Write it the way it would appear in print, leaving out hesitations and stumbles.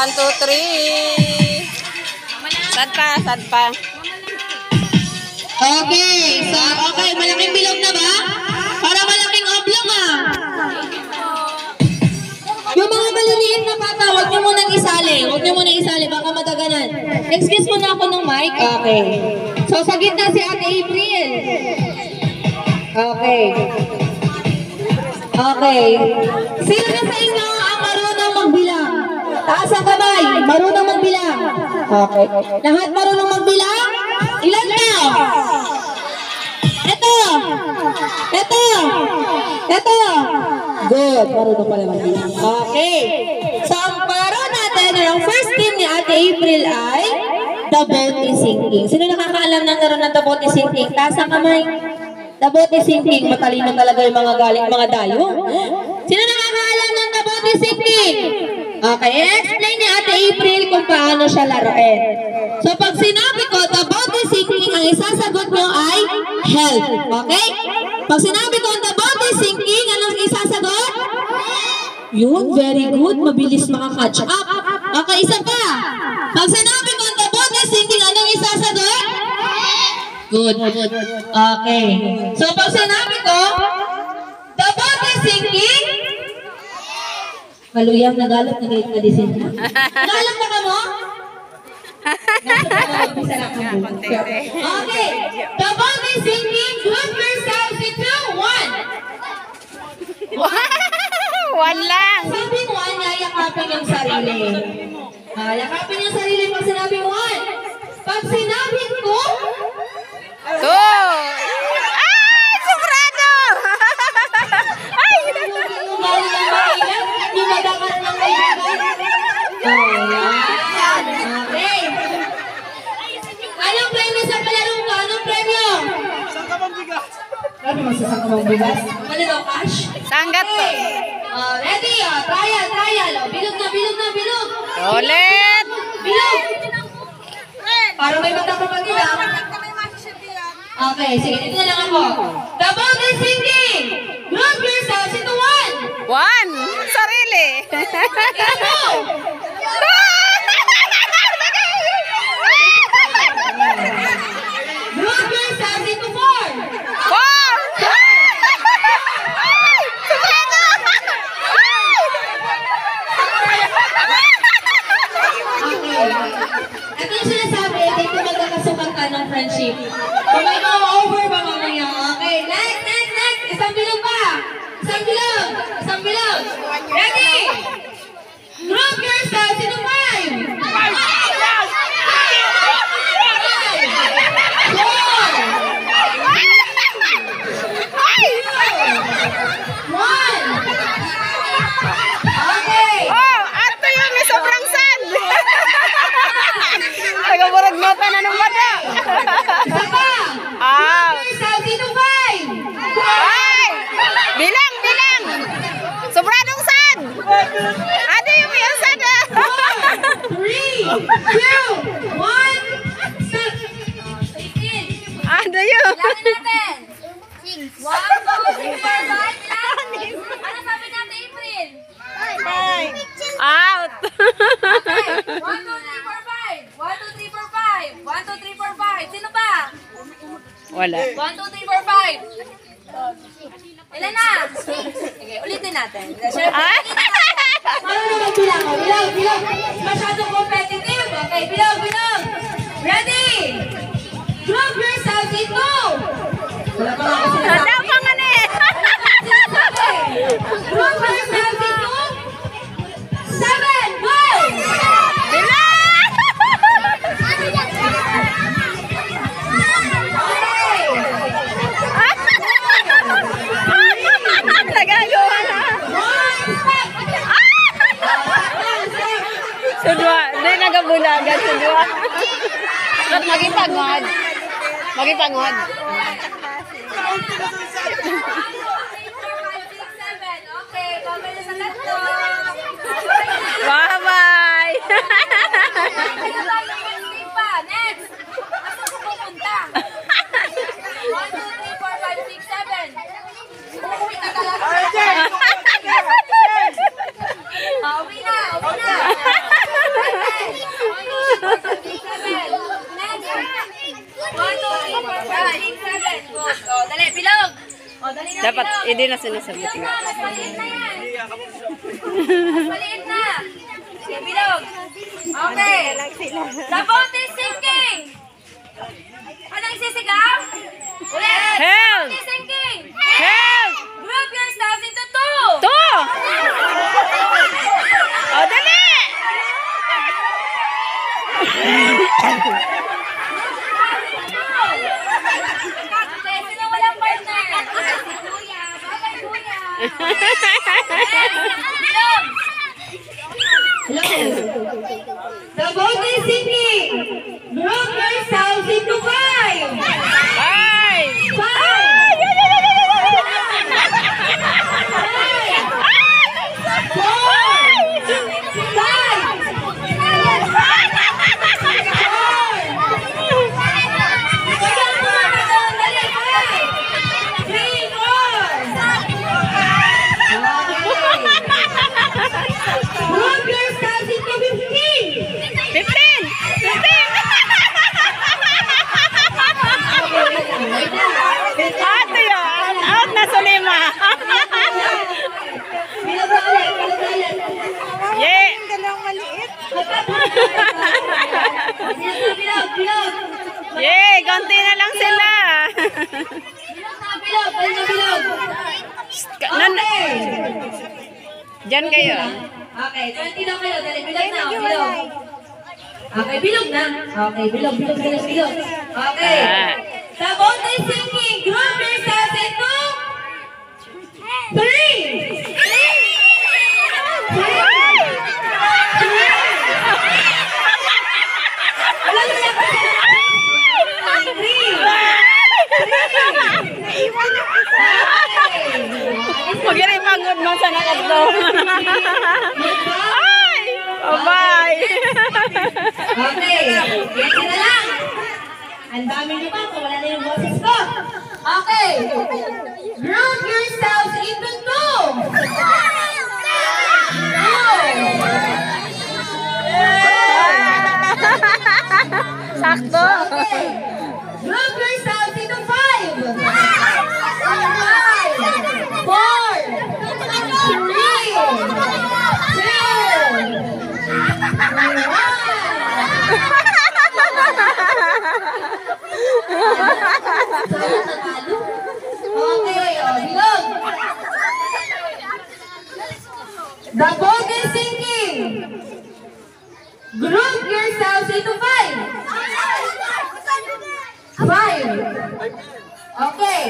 1, 2, 3. Sad pa, sad pa. Okay, so okay, malaking bilog na ba? Para malaking oblong ah. Yung mga maliliit na bata, huwag nyo munang isali. Huwag nyo munang isali, baka mataganan. Excuse mo na ako ng mic. Okay. So sa gitna si Ate April. Okay. Okay. Sino na sa inyo ang marunong magbilang? Taas ang kamay. Marunong magbilang. Okay. Lahat marunong magbilang? Ilan na? Ito. Ito. Ito. Good. Marunong pala magbilang. Okay. So ang palaro natin, ang first team ni Ate April ay The Boat is Sinking. Sino nakakaalam ng laro ng The Boat is Sinking? Taas ang kamay. The Boat is Sinking. Matalino talaga yung mga galing, mga dayo. Sino nakakaalam ng The Boat is Sinking? Okay, explain ni Ate April kung paano siya laruin. So pag sinabi ko, The Boat is Sinking, ang isasagot nyo ay help. Okay? Pag sinabi ko, The Boat is Sinking, anong isasagot? Yun, very good. Mabilis makaka-catch up. Okay, isa pa. Pag sinabi ko, The Boat is Sinking, anong isasagot? Good. Okay. So pag sinabi ko, The Boat is Sinking, maluyang nagalat na gayet na disin. Nagalat na ka mo? Okay. The Boat is Sinking, group yourselves into 1. One lang. Sabi mo, yakapin yung sarili. Yakapin yung sarili pag sinabi mo 1. Pag sinabi ko, 2. Ah! Sobrado! Ay! yung madakas ng kaibigan. Okay. Anong premyo sa palaro ko? Anong premyo? Saan ka magbigas? Ano masasang ka magbigas? Ano daw, cash? Sanggat pa. Ready? Trial, trial. Bilog na, bilog na, bilog. Ulit. Bilog. Para may magkakapagila. Okay, sige, dito na lang ako. The Boat is Sinking. Group yourselves into 1. 1. Sarili. Ito. Group yourselves into 4. 4. Ito yung sinasabi, dito magkakasukan ka ng friendship. Kung may over ba mamaya? Okay, next, next, next. Isang bilog pa. Isang bilog. Isang bilog. Ready? Group yourselves into 5. 2, 1, stop! Ano yun? Bilangin natin. 1, 2, 3, 4, 5. Ano sabi natin, April? 5. Out. Okay. 1, 2, 3, 4, 5. 1, 2, 3, 4, 5. 1, 2, 3, 4, 5. Sino ba? Wala. 1, 2, 3, 4, 5. Ilan na? Sige, ulitin natin. Ah? Paano naman bilang? Bilang, bilang. Masyadong competitive. Okay, bilang, bilang. Ready? Group yourselves into. Wala pa nga ako sinasabi. Wala pa nga na eh. Group yourselves into 7. Go! Nagagawa na. Sudwa. Hindi nagabulagan. Sudwa. At magipangod. Magipangod. Okay, comment na sa tatlo. Bye-bye. Next. Asa ko pupunta? 1, 2, 3, 4, 5, 6, 7. Uuwi na talaga. Uwi na, uwi na. Tapos, dali, bilog. Dali na, Dapat, bilog. hindi na sinasagot Mas nga. maliit na yan. Mas maliit na. Sige, bilog. Okay. The boat is sinking. Anong sisigaw? Ulit. Help! The boat is sinking. Help! Group yourselves into two. To! O, dali! Okay, sino walang partner? Si Kuya. Bye-bye, Kuya. Bilog. The boat is sinking. Group yourselves into five. Ay! Group yourselves into 15. 15! Ate yun! Out na sa 5! Yeah! Yeah! Konti na lang sila! Diyan kayo. Okay, 20 na kayo. Dali, bilog na. Bilog. Okay, bilog na. Okay, bilog. Okay. The boat is sinking. Group yourselves into 3. Magiripagod man sa nakadto. Ay! Bye-bye! Okay, get na lang. Ang dami niyo pa, wala na yung boses ko. Okay. Group yourselves into 2. Sakto! Group yourselves into 5. 4. 3. Okay, bilog. The boat is sinking. Group yourselves into 5. 5. Okay.